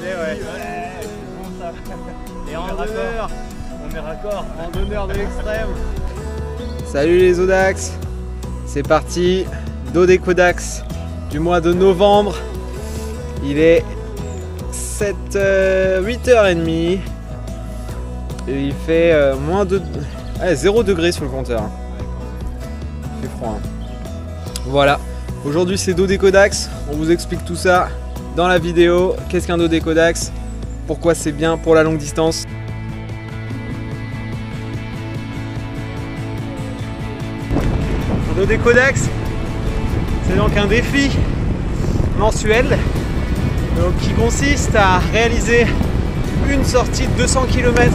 ouais. Ouais, c'est bon ça. Et en honneur, On est raccord. en honneur de l'extrême. Salut les Audax, c'est parti, Dodécodax du mois de novembre. Il est 8h30 et il fait -2, 0 degré sur le compteur. Il fait froid. Voilà, aujourd'hui c'est Dodécodax, on vous explique tout ça dans la vidéo. Qu'est-ce qu'un Dodécodax? Pourquoi c'est bien pour la longue distance? Dodécodax, c'est donc un défi mensuel donc, qui consiste à réaliser une sortie de 200 km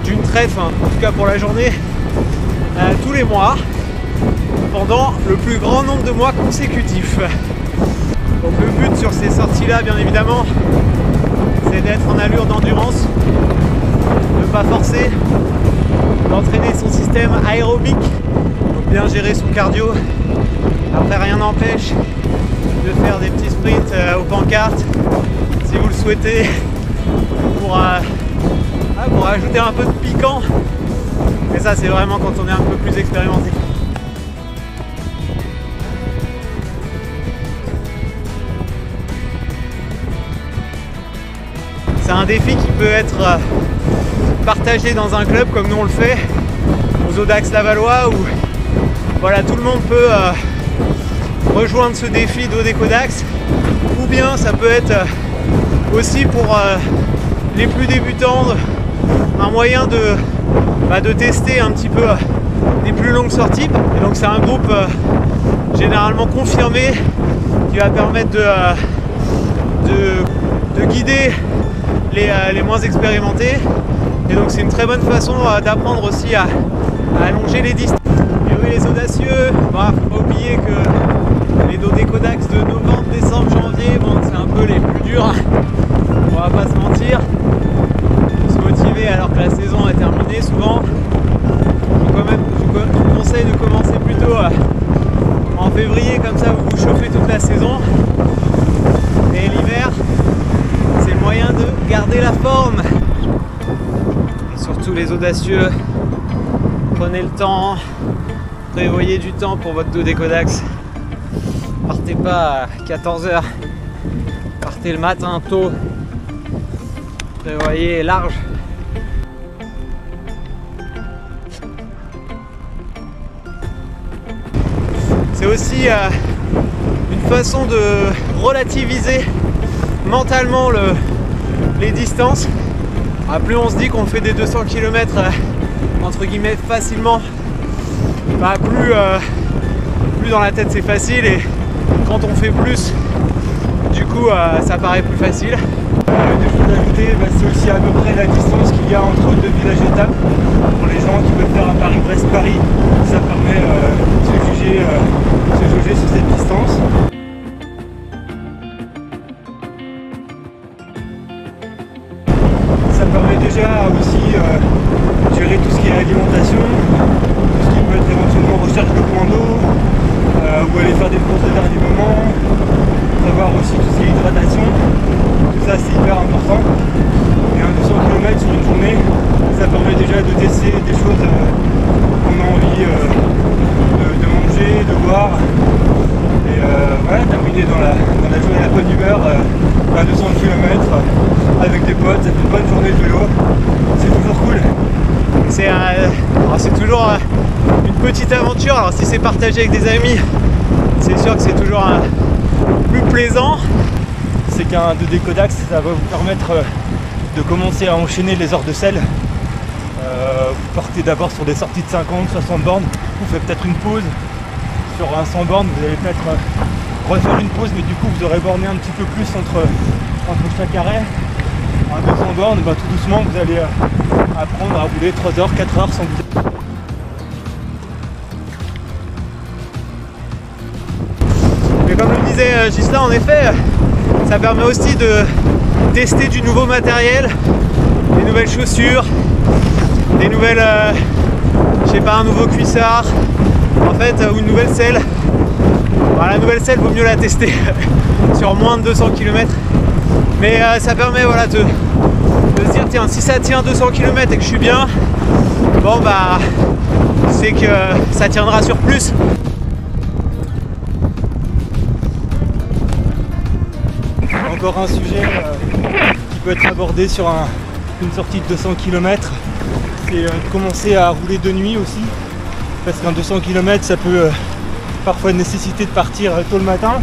d'une traite, en tout cas pour la journée, tous les mois, pendant le plus grand nombre de mois consécutifs. Donc le but sur ces sorties-là, bien évidemment, c'est d'être en allure d'endurance, de ne pas forcer, d'entraîner son système aérobique, donc bien gérer son cardio. Après, rien n'empêche de faire des petits sprints aux pancartes, si vous le souhaitez, pour ajouter un peu de piquant. Mais ça, c'est vraiment quand on est un peu plus expérimenté. C'est un défi qui peut être partagé dans un club comme nous on le fait, aux Audax Lavallois, où voilà, tout le monde peut rejoindre ce défi Dodécodax, ou bien ça peut être aussi pour les plus débutants un moyen de tester un petit peu des plus longues sorties. Et donc c'est un groupe généralement confirmé qui va permettre de guider les moins expérimentés, et donc c'est une très bonne façon d'apprendre aussi à allonger les distances. Et oui les audacieux, bah, faut pas oublier que les Dodécodax de novembre, décembre, janvier, bon, c'est un peu les plus durs, on va pas se mentir. Faut se motiver alors que la saison est terminée souvent. Je vous conseille de commencer plutôt en février, comme ça vous vous chauffez toute la saison. Et l'hiver, c'est le moyen de garder la forme. Et surtout les audacieux, prenez le temps, prévoyez du temps pour votre Dodécodax. Partez pas à 14 h, partez le matin tôt, prévoyez large. C'est aussi une façon de relativiser mentalement les distances. Plus on se dit qu'on fait des 200 km entre guillemets facilement, bah, plus dans la tête c'est facile, et quand on fait plus, du coup ça paraît plus facile. Des choses à ajouter, bah, c'est aussi à peu près la distance qu'il y a entre deux villages étapes. Pour les gens qui veulent faire un Paris-Brest-Paris, ça permet de se jauger sur cette distance. Ça permet déjà aussi gérer tout ce qui est alimentation, tout ce qui peut être éventuellement recherche de points d'eau, ou aller faire des courses de dernier moment, savoir aussi tout ce qui est hydratation. Tout ça c'est hyper important. Et un 200 km sur une journée, ça permet déjà de tester des choses qu'on a envie de manger, de boire. Et voilà, terminer dans la journée à la bonne humeur, à 200 km avec des potes, ça fait une bonne journée de vélo. C'est toujours cool. C'est toujours une petite aventure. Alors si c'est partagé avec des amis, c'est sûr que c'est toujours plus plaisant. C'est qu'un Dodécodax, ça va vous permettre de commencer à enchaîner les heures de selle. Vous partez d'abord sur des sorties de 50, 60 bornes, vous faites peut-être une pause. Sur un 100 bornes, vous allez peut-être refaire une pause, mais du coup vous aurez borné un petit peu plus entre chaque arrêt. Un 200 bornes, bah, tout doucement vous allez apprendre à rouler 3 heures, 4 heures sans vous... Mais comme le disait Ghislain, en effet, ça permet aussi de tester du nouveau matériel, des nouvelles chaussures, des nouvelles, je sais pas, un nouveau cuissard, en fait, ou une nouvelle selle. Alors, la nouvelle selle, vaut mieux la tester sur moins de 200 km. Mais ça permet voilà, de se dire tiens, si ça tient 200 km et que je suis bien, bon bah c'est que ça tiendra sur plus. Encore un sujet qui peut être abordé sur une sortie de 200 km, c'est de commencer à rouler de nuit aussi, parce qu'un 200 km ça peut parfois nécessiter de partir tôt le matin,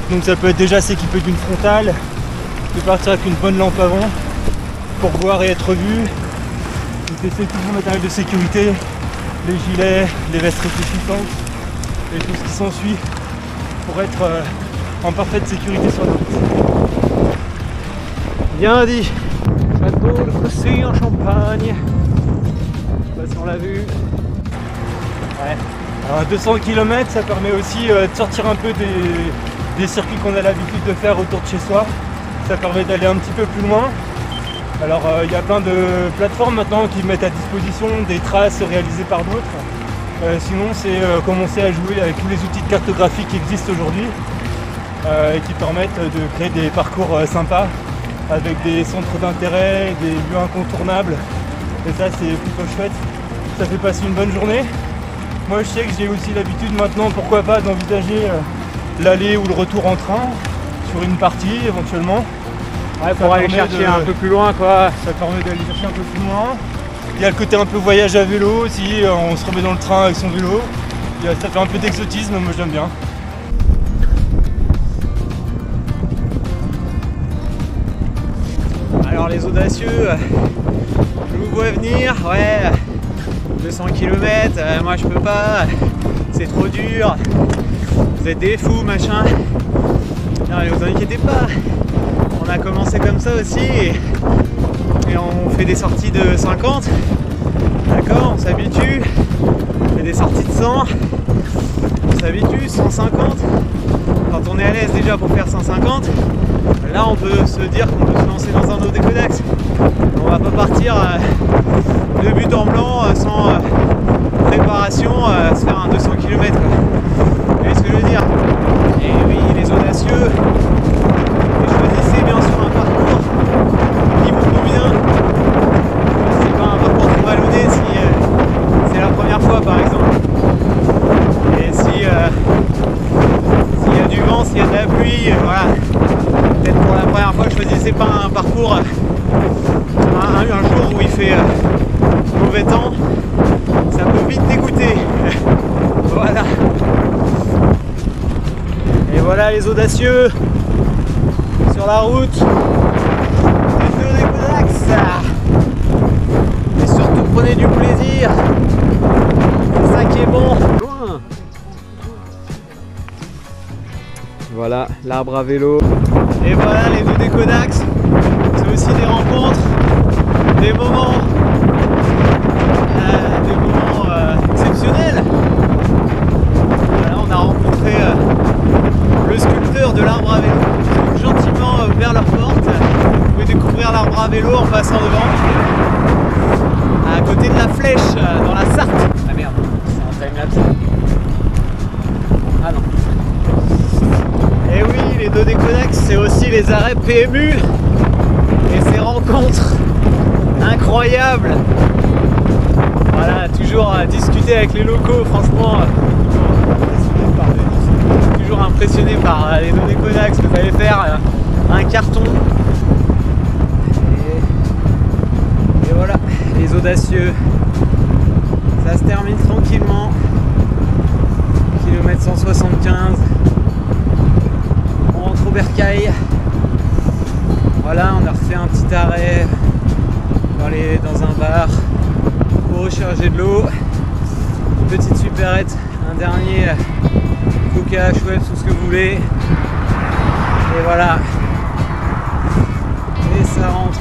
donc ça peut être déjà s'équiper d'une frontale, de partir avec une bonne lampe avant pour voir et être vu, de tester tout le matériel de sécurité, les gilets, les vestes réfléchissantes et tout ce qui s'ensuit pour être en parfaite sécurité sur la route. Bien dit. Château de Coucy en Champagne. Je sais pas si on l'a vu. Ouais. Alors 200 km ça permet aussi de sortir un peu des circuits qu'on a l'habitude de faire autour de chez soi. Ça permet d'aller un petit peu plus loin. Alors il y a plein de plateformes maintenant qui mettent à disposition des traces réalisées par d'autres. Sinon c'est commencer à jouer avec tous les outils de cartographie qui existent aujourd'hui et qui permettent de créer des parcours sympas avec des centres d'intérêt, des lieux incontournables. Et ça c'est plutôt chouette. Ça fait passer une bonne journée. Moi je sais que j'ai aussi l'habitude maintenant, pourquoi pas, d'envisager l'aller ou le retour en train sur une partie éventuellement. Ouais, pour aller chercher un peu plus loin quoi. Ça permet d'aller chercher un peu plus loin. Il y a le côté un peu voyage à vélo aussi, on se remet dans le train avec son vélo. Ça fait un peu d'exotisme, moi j'aime bien. Alors les audacieux, je vous vois venir, ouais, 200 km, moi je peux pas, c'est trop dur, vous êtes des fous machin. Non mais vous inquiétez pas, on a commencé comme ça aussi et on fait des sorties de 50, d'accord, on s'habitue, on fait des sorties de 100, on s'habitue, 150, quand on est à l'aise déjà pour faire 150, là on peut se dire qu'on peut se lancer dans un Dodécodax. On va pas partir de but en blanc sans préparation se faire un 200 km quoi. Vous voyez ce que je veux dire? Et oui, les audacieux, et choisissez bien sûr un parcours qui vous convient. C'est pas un parcours trop vallonné si c'est la première fois par exemple. Et si s'il y a du vent, s'il y a de la pluie, voilà. Peut-être pour la première fois, choisissez pas un parcours un jour où il fait mauvais temps, ça peut vite dégoûter. Voilà. Et voilà les audacieux sur la route du Dodécodax. Et surtout prenez du plaisir. C'est ça qui est bon. Loin. Voilà l'arbre à vélo. Et voilà les Dodécodax, c'est aussi des rencontres, des moments exceptionnels. Voilà, on a rencontré le sculpteur de l'arbre à vélo. Ils ont gentiment ouvert leur porte. Vous pouvez découvrir l'arbre à vélo en passant devant. À côté de la Flèche, dans la Sarthe. Ah merde, c'est un timelapse. Ah non. Et oui, les Dodécodax, c'est aussi les arrêts PMU et ces rencontres incroyables. Voilà, toujours à discuter avec les locaux, franchement, toujours impressionné par les Dodécodax. Vous allez faire un carton. Et voilà, les audacieux. Ça se termine tranquillement. Kilomètre 175. Bercail. Voilà, on a refait un petit arrêt dans un bar pour recharger de l'eau. Une petite supérette, un dernier coca, chouette, tout ce que vous voulez. Et voilà. Et ça rentre.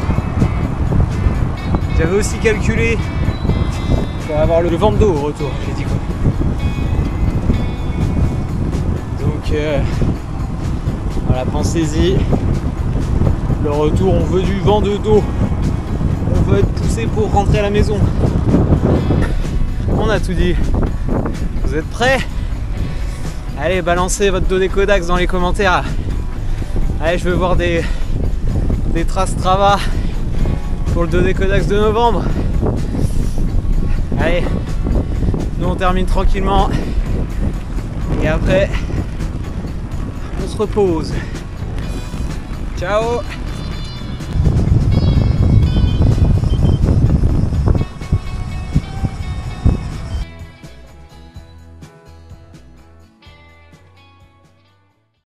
J'avais aussi calculé pour avoir le ventre d'eau au retour. J'ai dit quoi. Donc voilà, pensez-y. Le retour, on veut du vent de dos. On veut être poussé pour rentrer à la maison. On a tout dit. Vous êtes prêts? Allez, balancez votre Dodécodax dans les commentaires. Allez, je veux voir des des traces Strava pour le 2D Codax de novembre. Allez, nous on termine tranquillement et après on se repose. Ciao.